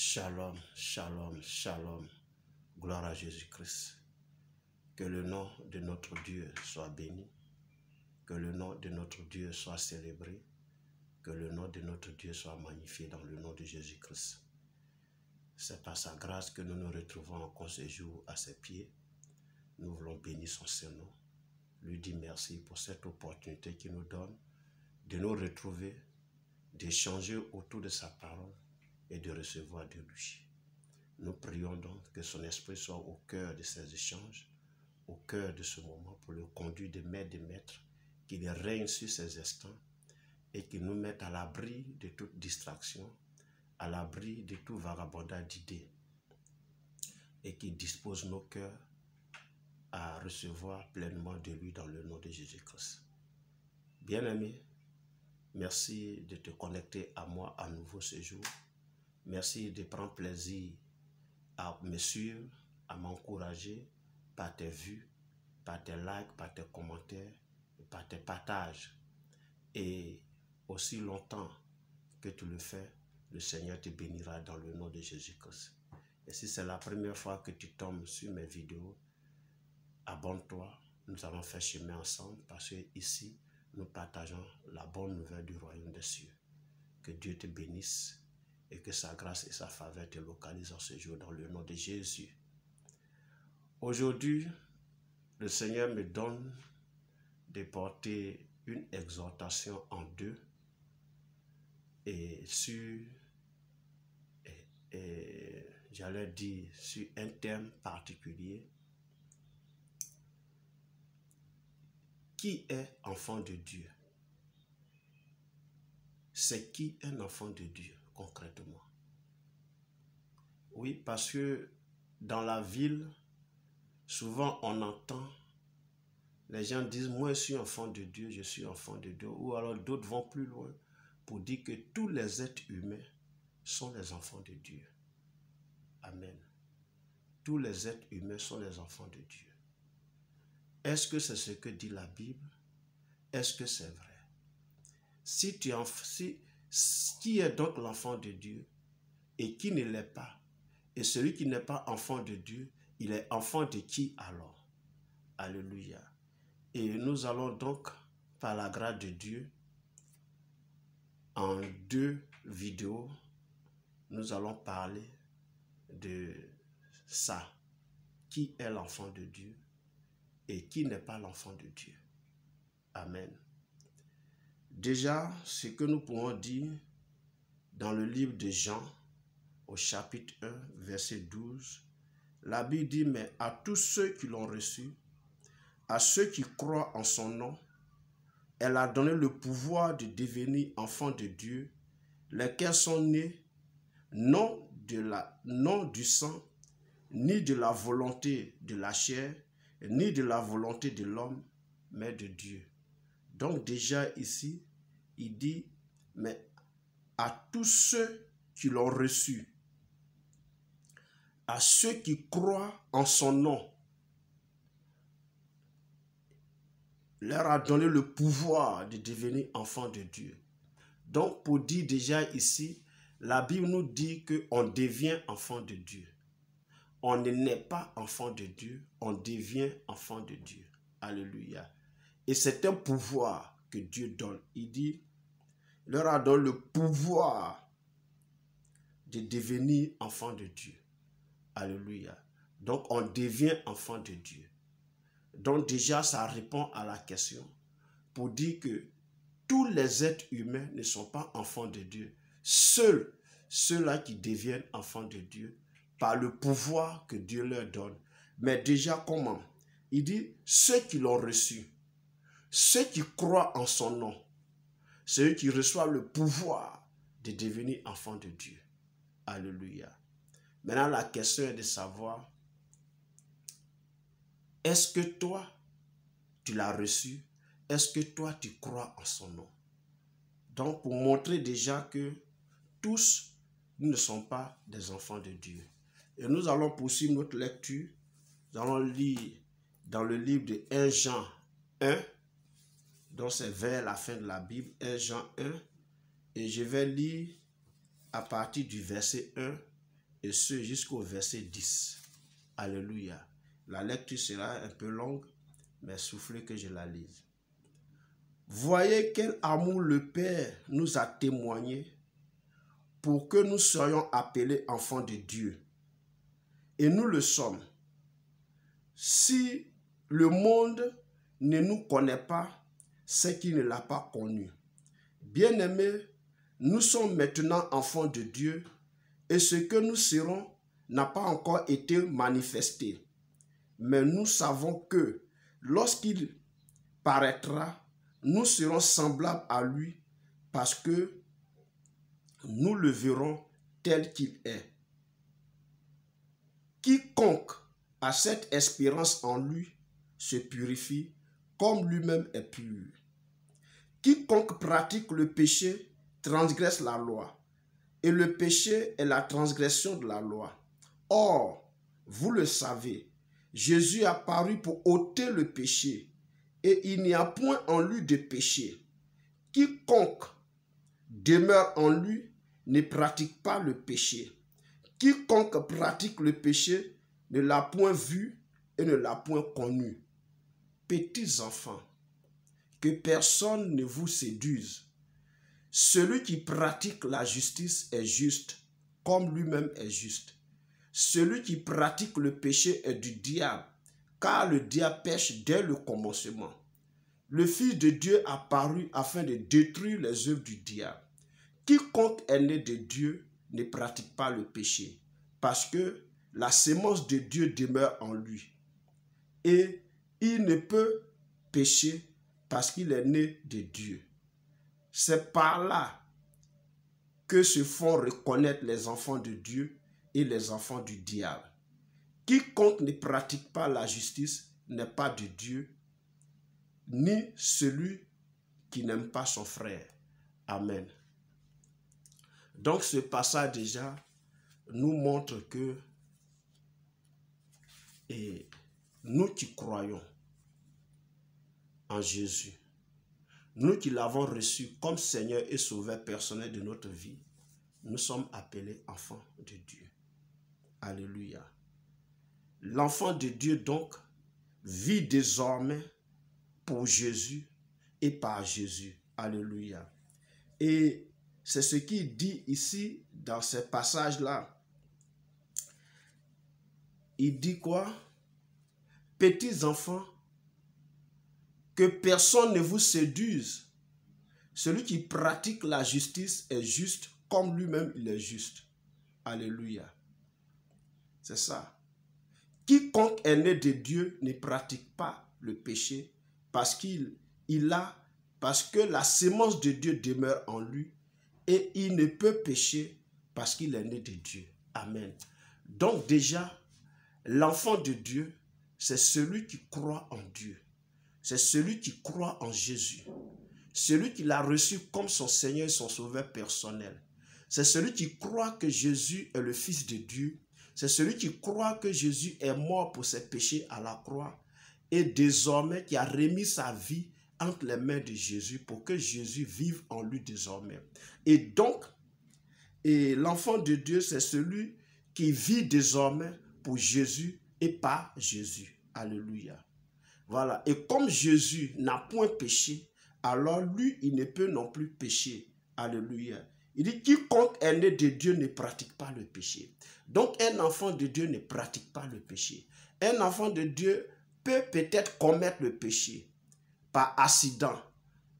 Shalom, shalom, shalom. Gloire à Jésus-Christ. Que le nom de notre Dieu soit béni. Que le nom de notre Dieu soit célébré. Que le nom de notre Dieu soit magnifié dans le nom de Jésus-Christ. C'est par sa grâce que nous nous retrouvons encore ce jour à ses pieds. Nous voulons bénir son Saint-Nom. Lui dire merci pour cette opportunité qu'il nous donne de nous retrouver, d'échanger autour de sa parole et de recevoir de lui. Nous prions donc que son esprit soit au cœur de ces échanges, au cœur de ce moment pour le conduire de maîtres, qu'il règne sur ces instants et qu'il nous mette à l'abri de toute distraction, à l'abri de tout vagabondage d'idées et qu'il dispose nos cœurs à recevoir pleinement de lui dans le nom de Jésus-Christ. Bien-aimé, merci de te connecter à moi à nouveau ce jour. Merci de prendre plaisir à me suivre, à m'encourager par tes vues, par tes likes, par tes commentaires, par tes partages. Et aussi longtemps que tu le fais, le Seigneur te bénira dans le nom de Jésus-Christ. Et si c'est la première fois que tu tombes sur mes vidéos, abonne-toi. Nous allons faire chemin ensemble parce que ici, nous partageons la bonne nouvelle du royaume des cieux. Que Dieu te bénisse et que sa grâce et sa faveur te localisent en ce jour dans le nom de Jésus. Aujourd'hui, le Seigneur me donne de porter une exhortation en deux et sur, j'allais dire, sur un thème particulier. Qui est enfant de Dieu? C'est qui un enfant de Dieu concrètement? Oui, parce que dans la ville, souvent on entend, les gens disent, moi je suis enfant de Dieu, je suis enfant de Dieu. Ou alors d'autres vont plus loin pour dire que tous les êtres humains sont les enfants de Dieu. Amen. Tous les êtres humains sont les enfants de Dieu. Est-ce que c'est ce que dit la Bible? Est-ce que c'est vrai? Qui est donc l'enfant de Dieu et qui ne l'est pas? Et celui qui n'est pas enfant de Dieu, il est enfant de qui alors? Alléluia. Et nous allons donc, par la grâce de Dieu, en deux vidéos, nous allons parler de ça. Qui est l'enfant de Dieu et qui n'est pas l'enfant de Dieu? Amen. Déjà, ce que nous pouvons dire dans le livre de Jean, au chapitre 1, verset 12, la Bible dit, mais à tous ceux qui l'ont reçu, à ceux qui croient en son nom, elle a donné le pouvoir de devenir enfants de Dieu, lesquels sont nés non du sang, ni de la volonté de la chair, ni de la volonté de l'homme, mais de Dieu. Donc déjà ici, il dit, mais à tous ceux qui l'ont reçu, à ceux qui croient en son nom, leur a donné le pouvoir de devenir enfants de Dieu. Donc pour dire déjà ici, la Bible nous dit qu'on devient enfant de Dieu. On ne naît pas enfant de Dieu, on devient enfant de Dieu. Alléluia. Et c'est un pouvoir que Dieu donne. Il dit, il leur a donné le pouvoir de devenir enfant de Dieu. Alléluia. Donc on devient enfant de Dieu. Donc déjà ça répond à la question pour dire que tous les êtres humains ne sont pas enfants de Dieu. Seuls ceux-là qui deviennent enfants de Dieu par le pouvoir que Dieu leur donne. Mais déjà comment? Il dit ceux qui l'ont reçu, ceux qui croient en son nom, ceux qui reçoivent le pouvoir de devenir enfants de Dieu. Alléluia. Maintenant la question est de savoir, est-ce que toi, tu l'as reçu? Est-ce que toi, tu crois en son nom? Donc, pour montrer déjà que tous, nous ne sommes pas des enfants de Dieu. Et nous allons poursuivre notre lecture. Nous allons lire dans le livre de 1 Jean 1. Donc, c'est vers la fin de la Bible, 1 Jean 1. Et je vais lire à partir du verset 1 et ce jusqu'au verset 10. Alléluia. La lecture sera un peu longue, mais soufflez que je la lise. Voyez quel amour le Père nous a témoigné pour que nous soyons appelés enfants de Dieu. Et nous le sommes. Si le monde ne nous connaît pas, c'est qu'il ne l'a pas connu. Bien-aimés, nous sommes maintenant enfants de Dieu et ce que nous serons n'a pas encore été manifesté. Mais nous savons que lorsqu'il paraîtra, nous serons semblables à lui parce que nous le verrons tel qu'il est. Quiconque a cette espérance en lui se purifie comme lui-même est pur. Quiconque pratique le péché transgresse la loi, et le péché est la transgression de la loi. Or, vous le savez, Jésus est apparu pour ôter le péché, et il n'y a point en lui de péché. Quiconque demeure en lui ne pratique pas le péché. Quiconque pratique le péché ne l'a point vu et ne l'a point connu. Petits enfants, que personne ne vous séduise. Celui qui pratique la justice est juste, comme lui-même est juste. Celui qui pratique le péché est du diable, car le diable pêche dès le commencement. Le Fils de Dieu apparut afin de détruire les œuvres du diable. Quiconque est né de Dieu ne pratique pas le péché, parce que la sémence de Dieu demeure en lui. Et il ne peut pécher parce qu'il est né de Dieu. C'est par là que se font reconnaître les enfants de Dieu et les enfants du diable. Quiconque ne pratique pas la justice n'est pas de Dieu, ni celui qui n'aime pas son frère. Amen. Donc ce passage déjà nous montre que nous qui croyons en Jésus, nous qui l'avons reçu comme Seigneur et Sauveur personnel de notre vie, nous sommes appelés enfants de Dieu. Alléluia. L'enfant de Dieu donc vit désormais pour Jésus et par Jésus. Alléluia. Et c'est ce qu'il dit ici dans ce passage-là. Il dit quoi? Petits enfants, que personne ne vous séduise. Celui qui pratique la justice est juste comme lui-même il est juste. Alléluia. C'est ça. Quiconque est né de Dieu ne pratique pas le péché parce que la sémence de Dieu demeure en lui et il ne peut pécher parce qu'il est né de Dieu. Amen. Donc déjà, l'enfant de Dieu, c'est celui qui croit en Dieu. C'est celui qui croit en Jésus. Celui qui l'a reçu comme son Seigneur et son Sauveur personnel. C'est celui qui croit que Jésus est le Fils de Dieu. C'est celui qui croit que Jésus est mort pour ses péchés à la croix et désormais qui a remis sa vie entre les mains de Jésus pour que Jésus vive en lui désormais. Et donc, l'enfant de Dieu, c'est celui qui vit désormais pour Jésus et par Jésus. Alléluia. Voilà. Et comme Jésus n'a point péché, alors lui, il ne peut non plus pécher. Alléluia. Il dit, quiconque est né de Dieu ne pratique pas le péché. Donc, un enfant de Dieu ne pratique pas le péché. Un enfant de Dieu peut peut-être commettre le péché par accident,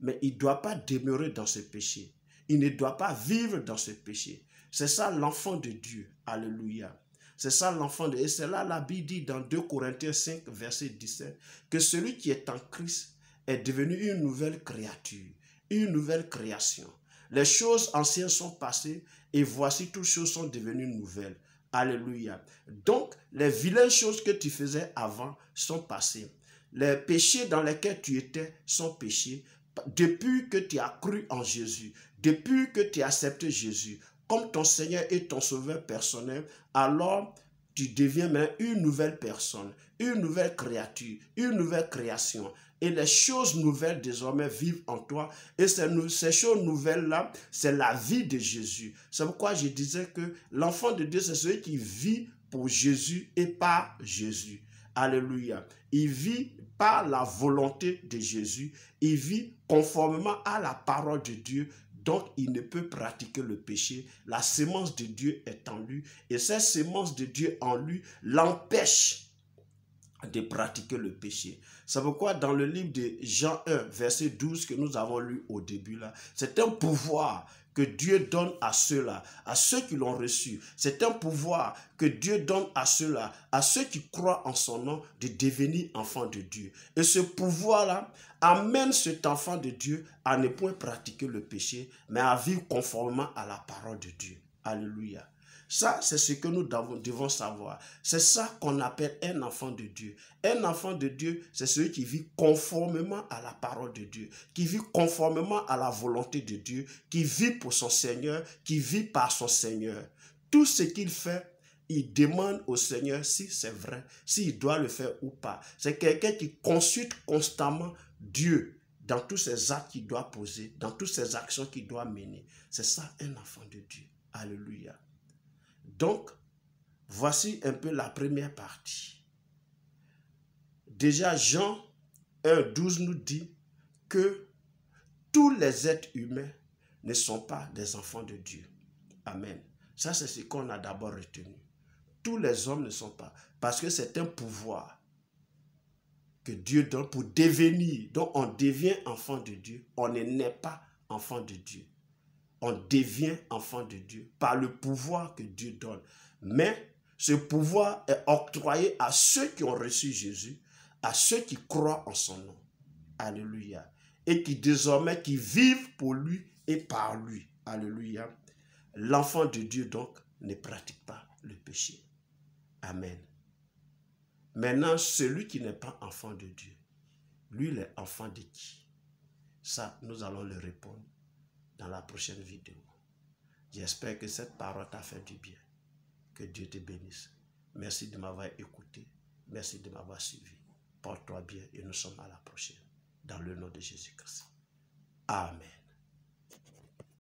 mais il ne doit pas demeurer dans ce péché. Il ne doit pas vivre dans ce péché. C'est ça l'enfant de Dieu. Alléluia. C'est ça l'enfant de Dieu. Et c'est là la Bible dit dans 2 Corinthiens 5, verset 17, que celui qui est en Christ est devenu une nouvelle créature, une nouvelle création. Les choses anciennes sont passées et voici toutes choses sont devenues nouvelles. Alléluia. Donc, les vilaines choses que tu faisais avant sont passées. Les péchés dans lesquels tu étais sont péchés. Depuis que tu as cru en Jésus, depuis que tu as accepté Jésus comme ton Seigneur et ton Sauveur personnel, alors tu deviens maintenant une nouvelle personne, une nouvelle créature, une nouvelle création. Et les choses nouvelles désormais vivent en toi. Et ces choses nouvelles-là, c'est la vie de Jésus. C'est pourquoi je disais que l'enfant de Dieu, c'est celui qui vit pour Jésus et par Jésus. Alléluia. Il vit par la volonté de Jésus. Il vit conformément à la parole de Dieu. Donc, il ne peut pratiquer le péché. La sémence de Dieu est en lui. Et cette sémence de Dieu en lui l'empêche de pratiquer le péché. C'est pourquoi dans le livre de Jean 1, verset 12 que nous avons lu au début, là, c'est un pouvoir que Dieu donne à ceux-là, à ceux qui l'ont reçu. C'est un pouvoir que Dieu donne à ceux-là, à ceux qui croient en son nom, de devenir enfants de Dieu. Et ce pouvoir-là amène cet enfant de Dieu à ne point pratiquer le péché, mais à vivre conformément à la parole de Dieu. Alléluia. Ça, c'est ce que nous devons savoir. C'est ça qu'on appelle un enfant de Dieu. Un enfant de Dieu, c'est celui qui vit conformément à la parole de Dieu, qui vit conformément à la volonté de Dieu, qui vit pour son Seigneur, qui vit par son Seigneur. Tout ce qu'il fait, il demande au Seigneur si c'est vrai, s'il doit le faire ou pas. C'est quelqu'un qui consulte constamment Dieu dans tous ses actes qu'il doit poser, dans toutes ses actions qu'il doit mener. C'est ça un enfant de Dieu. Alléluia. Donc, voici un peu la première partie. Déjà, Jean 1,12 nous dit que tous les êtres humains ne sont pas des enfants de Dieu. Amen. Ça, c'est ce qu'on a d'abord retenu. Tous les hommes ne sont pas. Parce que c'est un pouvoir que Dieu donne pour devenir. Donc, on devient enfant de Dieu. On ne naît pas enfant de Dieu. On devient enfant de Dieu par le pouvoir que Dieu donne. Mais ce pouvoir est octroyé à ceux qui ont reçu Jésus, à ceux qui croient en son nom. Alléluia. Et qui désormais, qui vivent pour lui et par lui. Alléluia. L'enfant de Dieu, donc, ne pratique pas le péché. Amen. Maintenant, celui qui n'est pas enfant de Dieu, lui, il est enfant de qui? Ça, nous allons le répondre dans la prochaine vidéo. J'espère que cette parole t'a fait du bien. Que Dieu te bénisse. Merci de m'avoir écouté. Merci de m'avoir suivi. Porte-toi bien et nous sommes à la prochaine. Dans le nom de Jésus-Christ. Amen.